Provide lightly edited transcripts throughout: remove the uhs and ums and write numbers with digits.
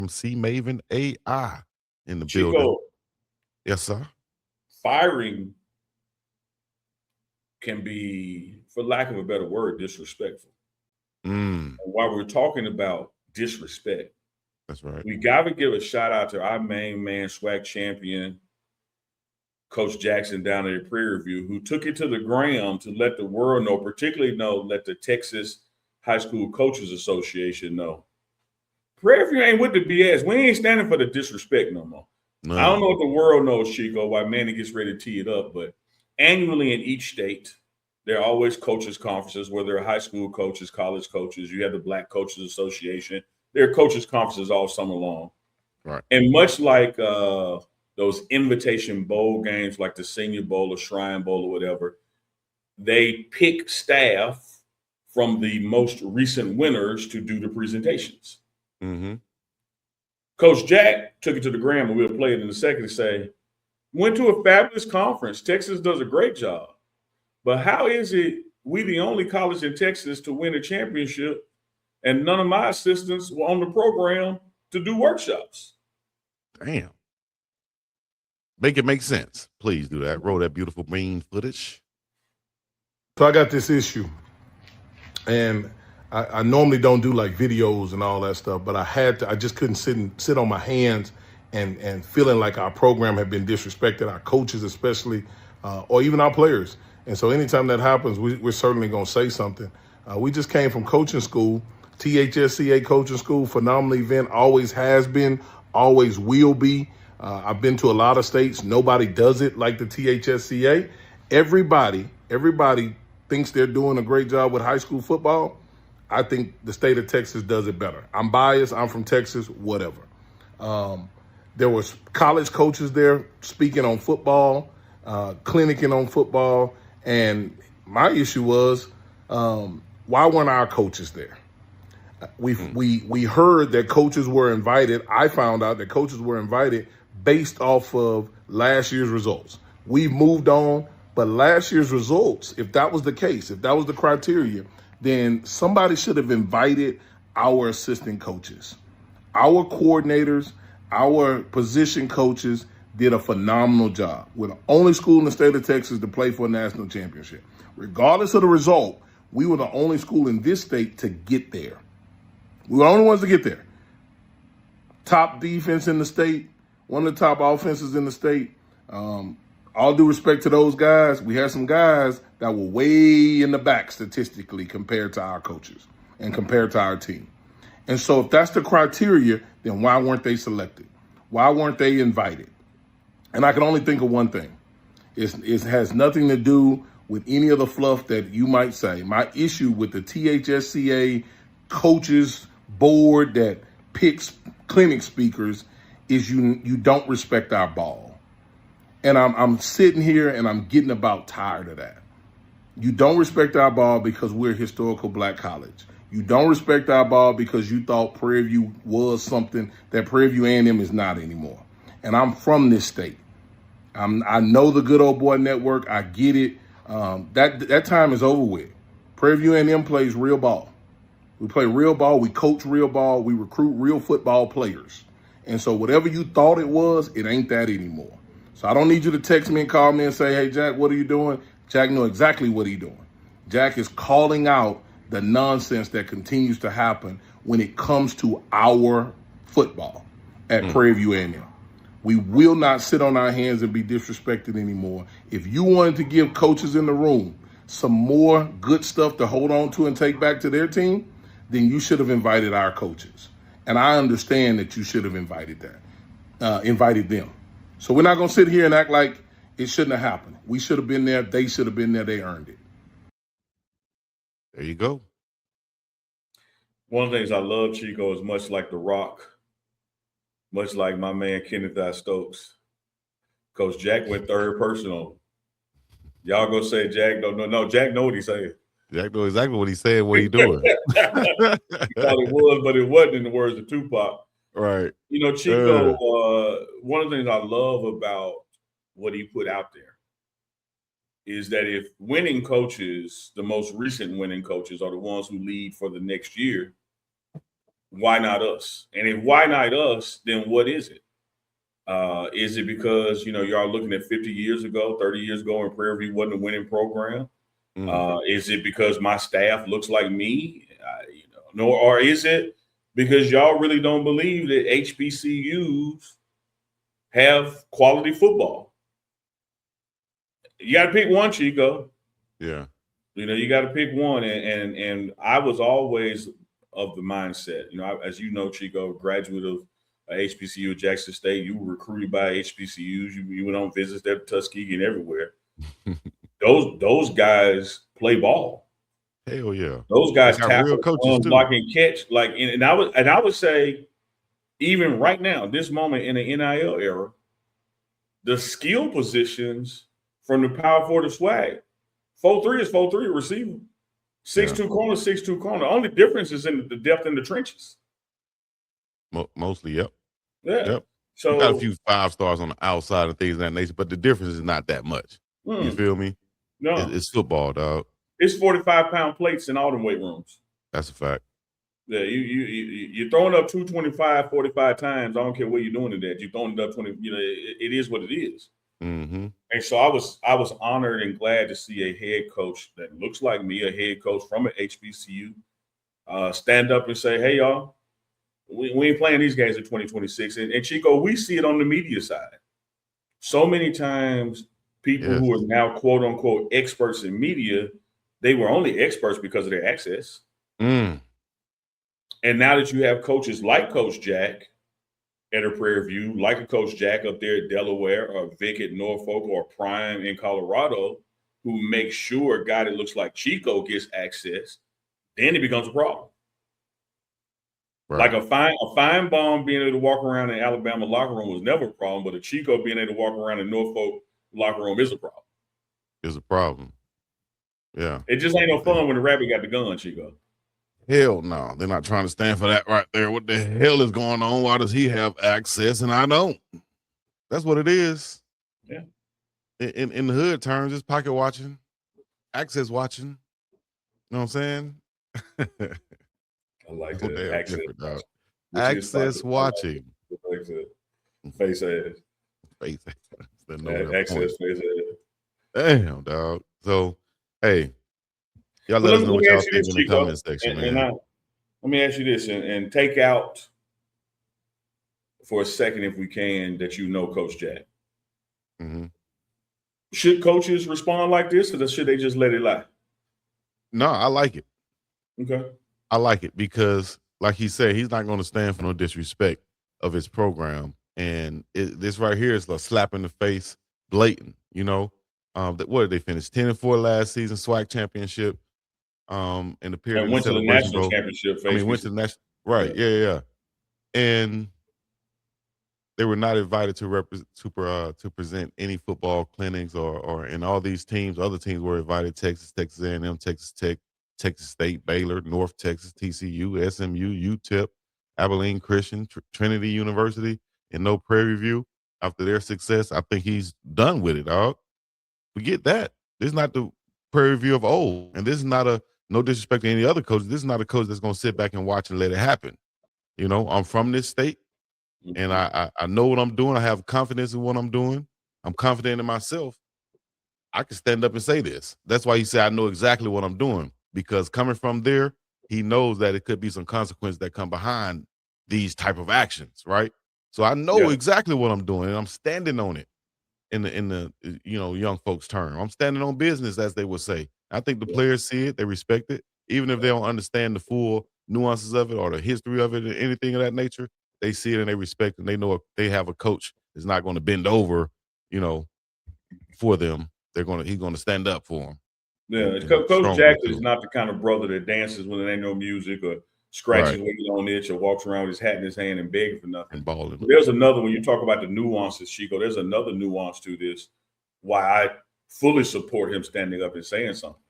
from C Maven AI in the building. Chico, Yes, sir. firing can be, for lack of a better word, disrespectful. Mm, And while we're talking about disrespect, that's right. we got to give a shout out to our main man, swag champion, Coach Jackson down at the Prairie Review, who took it to the gram to let the world know, particularly let the Texas High School Coaches Association know. Prairie Review ain't with the BS. We ain't standing for the disrespect no more. None. I don't know if the world knows, Chico, why Manny gets ready to tee it up, but annually in each state, there are always coaches conferences, whether they're high school coaches, college coaches. You have the Black Coaches Association. There are coaches conferences all summer long. Right. And much like those invitation bowl games, like the Senior Bowl or Shrine Bowl or whatever, they pick staff from the most recent winners to do the presentations. Mm-hmm. Coach Jack took it to the gram, and we'll play it in a second, to say, went to a fabulous conference. Texas does a great job. But how is it we the only college in Texas to win a championship and none of my assistants were on the program to do workshops? Damn. Make it make sense. Please do that. Roll that beautiful green footage. So I got this issue, and I normally don't do like videos and all that stuff, but I just couldn't sit on my hands and feeling like our program had been disrespected, our coaches especially, or even our players. And so anytime that happens, we're certainly going to say something. We just came from coaching school, THSCA coaching school, phenomenal event, always has been, always will be. I've been to a lot of states. Nobody does it like the THSCA. Everybody thinks they're doing a great job with high school football. I think the state of Texas does it better. I'm biased. I'm from Texas, whatever. There was college coaches there speaking on football, clinicking on football. And my issue was, why weren't our coaches there? We heard that coaches were invited. I found out that coaches were invited based off of last year's results. We've moved on, but last year's results, if that was the case, if that was the criteria, then somebody should have invited our assistant coaches. Our coordinators, our position coaches did a phenomenal job. We're the only school in the state of Texas to play for a national championship. Regardless of the result, we were the only school in this state to get there. We were the only ones to get there. Top defense in the state, one of the top offenses in the state. All due respect to those guys, we had some guys that were way in the back statistically compared to our coaches and compared to our team. And so if that's the criteria, then why weren't they selected? Why weren't they invited? And I can only think of one thing. It has nothing to do with any of the fluff that you might say. My issue with the THSCA coaches board that picks clinic speakers is you don't respect our ball. And I'm sitting here and I'm getting about tired of that. You don't respect our ball because we're a historical black college. You don't respect our ball because you thought Prairie View was something that Prairie View A&M is not anymore. And I'm from this state. I know the good old boy network. I get it. That time is over with. Prairie View A&M plays real ball. We play real ball. We coach real ball. We recruit real football players. And so whatever you thought it was, it ain't that anymore. So I don't need you to text me and call me and say, hey, Jack, what are you doing? Jack know exactly what he's doing. Jack is calling out the nonsense that continues to happen when it comes to our football at Prairie View A&M. We will not sit on our hands and be disrespected anymore. If you wanted to give coaches in the room some more good stuff to hold on to and take back to their team, then you should have invited our coaches. And I understand that you should have invited them. So we're not going to sit here and act like it shouldn't have happened. We should have been there. They should have been there. They earned it. There you go. One of the things I love, Chico, is much like The Rock, much like my man Kenneth I. Stokes. Coach Jack went third person on. Y'all go say Jack don't know. No, Jack know what he's saying. Jack know exactly what he's saying, what he's doing. He thought it was, but it wasn't, in the words of Tupac. Right. You know, Chico, one of the things I love about what he put out there is that if winning coaches, the most recent winning coaches, are the ones who lead for the next year, why not us? And if why not us, then what is it? Is it because, y'all looking at 50 years ago, 30 years ago, and Prairie View wasn't a winning program? Is it because my staff looks like me? Or is it because y'all really don't believe that HBCUs have quality football? You got to pick one, Chico. Yeah. You got to pick one. And I was always of the mindset, as you know, Chico, graduate of HBCU at Jackson State. You were recruited by HBCUs. You went on visits there to Tuskegee and everywhere. Those guys play ball. Hell yeah. Those guys got real tackle, coaches too. block, and catch. And I would say, even right now, this moment in the NIL era, the skill positions from the power forward to swag, 4-3 is 4-3 receiver, 6'2" corner, 6'2" corner. The only difference is in the depth in the trenches. Mostly, yep. Yeah. Yep. So you got a few 5 stars on the outside and things of that nature, but the difference is not that much. You feel me? No, it's football, dog. It's 45-pound plates in all them weight rooms. That's a fact. Yeah, you're throwing up 225 45 times. I don't care what you're doing to that. You're throwing it up 20. It is what it is. Mm-hmm. And so I was honored and glad to see a head coach that looks like me, a head coach from an HBCU, stand up and say, "Hey, y'all, we ain't playing these games in 2026." And Chico, we see it on the media side. So many times, people who are now quote unquote experts in media, they were only experts because of their access. And now that you have coaches like Coach Jack at a Prairie View, like a Coach Jack up there at Delaware, or Vic at Norfolk, or Prime in Colorado, who make sure a guy that looks like Chico gets access, then it becomes a problem. Right. Like a fine bomb being able to walk around in Alabama locker room was never a problem, but a Chico being able to walk around in Norfolk locker room is a problem. It's a problem. Yeah. It just ain't no fun when the rabbit got the gun, Chico. Hell no. They're not trying to stand for that right there. What the hell is going on? Why does he have access and I don't? That's what it is. Yeah. In the hood terms, it's pocket watching, access watching. You know what I'm saying? I like that. Access watching. Like face ass. Face ass. Access face ass. Damn, dog. So, hey, y'all let us know what y'all think in the comment section, man. Let me ask you this, and take out for a second, if we can, that Coach Jack. Mm-hmm. Should coaches respond like this, or should they just let it lie? No, I like it. Okay. I like it because, like he said, he's not going to stand for no disrespect of his program. And this right here is a slap in the face, blatant, what did they finish? 10-4 last season, SWAC championship. In the period and went to the national championship. Went to the national. Right. Yeah. And they were not invited to present any football clinics or in all these teams. Other teams were invited: Texas A&M, Texas Tech, Texas State, Baylor, North Texas, TCU, SMU, UTEP, Abilene Christian, Trinity University, and no Prairie View. After their success, I think he's done with it, dog. Forget that. This is not the Prairie View of old, and this is not no disrespect to any other coach. This is not a coach that's going to sit back and watch and let it happen. I'm from this state, and I know what I'm doing. I have confidence in what I'm doing. I'm confident in myself. I can stand up and say this. That's why he said I know exactly what I'm doing, because coming from there, he knows that it could be some consequences that come behind these type of actions, right? So I know exactly what I'm doing, and I'm standing on it in the young folks' term. I'm standing on business, as they would say. I think the players see it, they respect it, even if they don't understand the full nuances of it or the history of it or anything of that nature. They see it and they respect it, and they know if they have a coach that's not going to bend over, for them. He's going to stand up for them. Yeah, Coach Jack is not the kind of brother that dances when there ain't no music or scratches when he's on itch or walks around with his hat in his hand and begging for nothing. And balling. There's another, when you talk about the nuances, Chico, there's another nuance to this, why I fully support him standing up and saying something.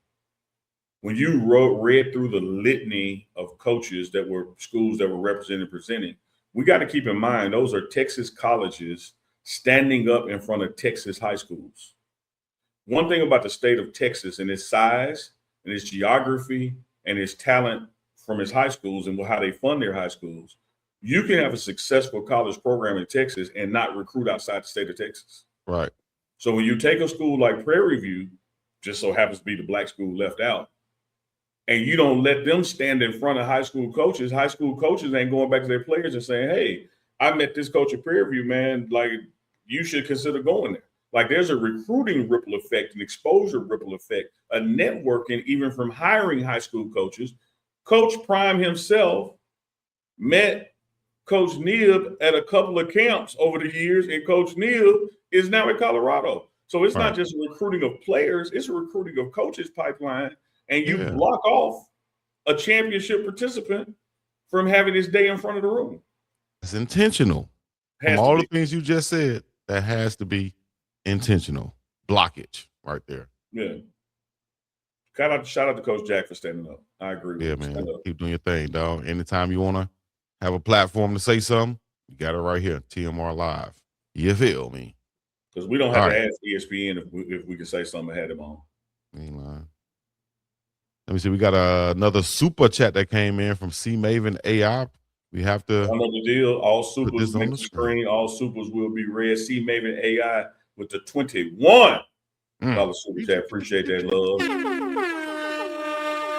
When you read through the litany of coaches that were schools that were represented and presenting, we got to keep in mind those are Texas colleges standing up in front of Texas high schools. One thing about the state of Texas and its size and its geography and its talent from his high schools and how they fund their high schools, you can have a successful college program in Texas and not recruit outside the state of Texas. Right. So when you take a school like Prairie View, just so happens to be the black school left out, and you don't let them stand in front of high school coaches ain't going back to their players and saying, hey, I met this coach at Prairie View, man. Like, you should consider going there. Like, there's a recruiting ripple effect, an exposure ripple effect, a networking, even from hiring high school coaches. Coach Prime himself met Coach Neal at a couple of camps over the years, and Coach Neal is now in Colorado. So it's not just a recruiting of players, it's a recruiting of coaches pipeline, and you block off a championship participant from having his day in front of the room. It's intentional. From all the things you just said, that has to be intentional. Blockage right there. Yeah. Shout out to Coach Jack for standing up. I agree with you. Yeah, man. Keep doing your thing, dog. Anytime you want to have a platform to say something, you got it right here. TMR Live. You feel me? Because we don't have to ask ESPN if we can say something and have them on. Let me see. We got another super chat that came in from C Maven AI. We have to. I know the deal. All supers make the screen. All supers will be read. C Maven AI with the $21 super chat. Appreciate that love.